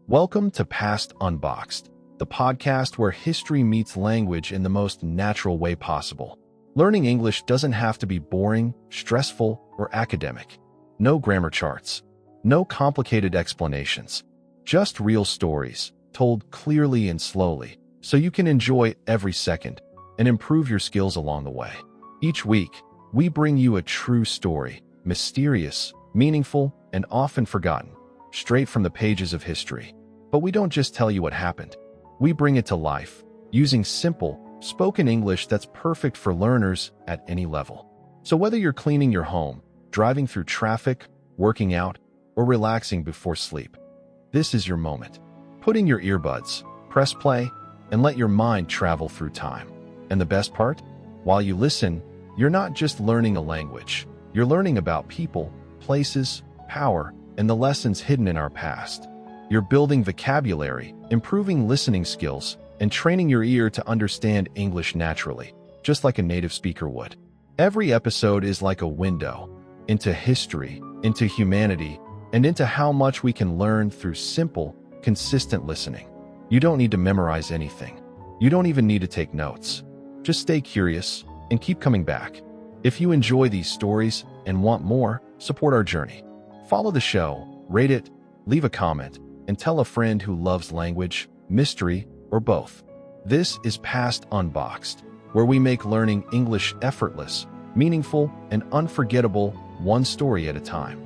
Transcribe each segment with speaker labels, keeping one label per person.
Speaker 1: Welcome to Past Unboxed, the podcast where history meets language in the most natural way possible. Learning English doesn't have to be boring, stressful, or academic. No grammar charts. No complicated explanations. Just real stories, told clearly and slowly, so you can enjoy every second and improve your skills along the way. Each week, we bring you a true story, mysterious, meaningful, and often forgotten, straight from the pages of history. But we don't just tell you what happened. We bring it to life, using simple, spoken English that's perfect for learners at any level. So whether you're cleaning your home, driving through traffic, working out, or relaxing before sleep, this is your moment. Put in your earbuds, press play, and let your mind travel through time. And the best part? While you listen, you're not just learning a language. You're learning about people, places, power, and the lessons hidden in our past. You're building vocabulary, improving listening skills, and training your ear to understand English naturally, just like a native speaker would. Every episode is like a window into history, into humanity, and into how much we can learn through simple, consistent listening. You don't need to memorize anything. You don't even need to take notes. Just stay curious and keep coming back. If you enjoy these stories and want more, support our journey. Follow the show, rate it, leave a comment, and tell a friend who loves language, mystery, or both. This is Past Unboxed, where we make learning English effortless, meaningful, and unforgettable, one story at a time.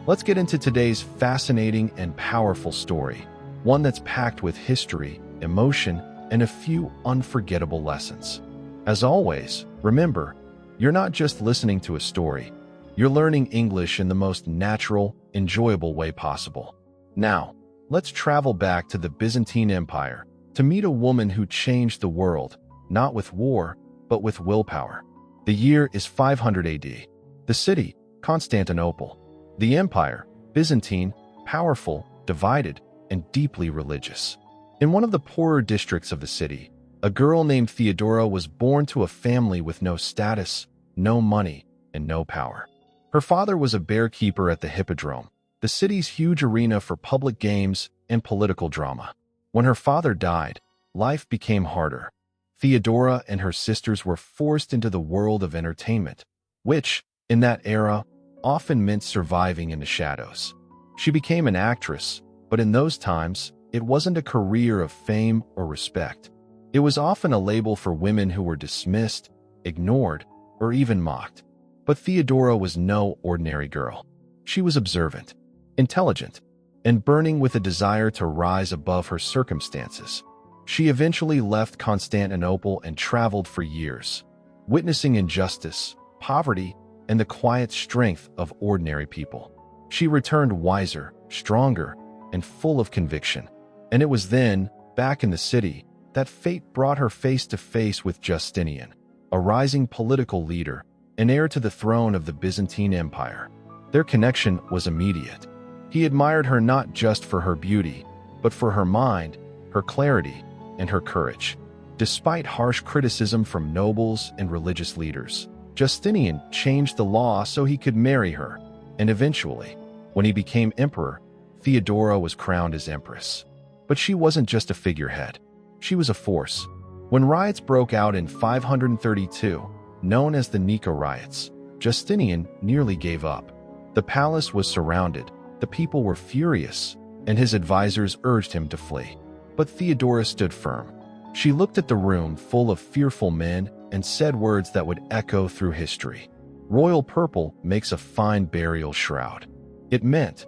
Speaker 1: Let's get into today's fascinating and powerful story, one that's packed with history, emotion, and a few unforgettable lessons. As always, remember, you're not just listening to a story, you're learning English in the most natural, enjoyable way possible. Now, let's travel back to the Byzantine Empire to meet a woman who changed the world, not with war, but with willpower. The year is 500 AD. The city, Constantinople. The empire, Byzantine, powerful, divided, and deeply religious. In one of the poorer districts of the city, a girl named Theodora was born to a family with no status, no money, and no power. Her father was a bear keeper at the Hippodrome, the city's huge arena for public games and political drama. When her father died, life became harder. Theodora and her sisters were forced into the world of entertainment, which, in that era, often meant surviving in the shadows. She became an actress, but in those times, it wasn't a career of fame or respect. It was often a label for women who were dismissed, ignored, or even mocked. But Theodora was no ordinary girl. She was observant, intelligent, and burning with a desire to rise above her circumstances. She eventually left Constantinople and traveled for years, witnessing injustice, poverty, and the quiet strength of ordinary people. She returned wiser, stronger, and full of conviction. And it was then, back in the city, that fate brought her face to face with Justinian, a rising political leader, an heir to the throne of the Byzantine Empire. Their connection was immediate. He admired her not just for her beauty, but for her mind, her clarity, and her courage. Despite harsh criticism from nobles and religious leaders, Justinian changed the law so he could marry her, and eventually, when he became emperor, Theodora was crowned as empress. But she wasn't just a figurehead. She was a force. When riots broke out in 532, known as the Nika riots, Justinian nearly gave up. The palace was surrounded, the people were furious, and his advisors urged him to flee. But Theodora stood firm. She looked at the room full of fearful men and said words that would echo through history. Royal purple makes a fine burial shroud. It meant,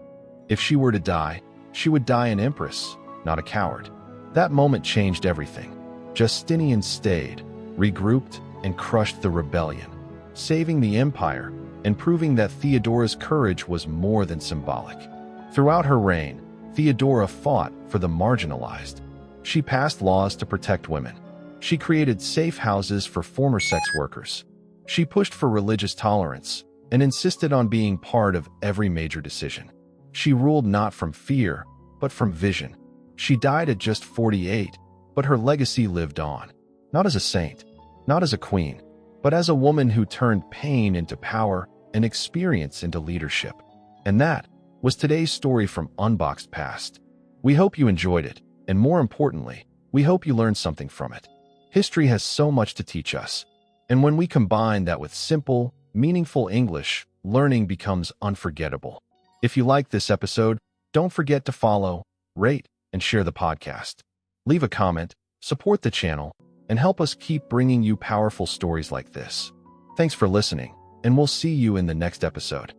Speaker 1: if she were to die, she would die an empress, not a coward. That moment changed everything. Justinian stayed, regrouped, and crushed the rebellion, saving the empire and proving that Theodora's courage was more than symbolic. Throughout her reign, Theodora fought for the marginalized. She passed laws to protect women. She created safe houses for former sex workers. She pushed for religious tolerance and insisted on being part of every major decision. She ruled not from fear, but from vision. She died at just 48, but her legacy lived on, not as a saint, not as a queen, but as a woman who turned pain into power and experience into leadership. And that was today's story from Unboxed Past. We hope you enjoyed it, and more importantly, we hope you learned something from it. History has so much to teach us, and when we combine that with simple, meaningful English, learning becomes unforgettable. If you liked this episode, don't forget to follow, rate, and share the podcast. Leave a comment, support the channel, and help us keep bringing you powerful stories like this. Thanks for listening, and we'll see you in the next episode.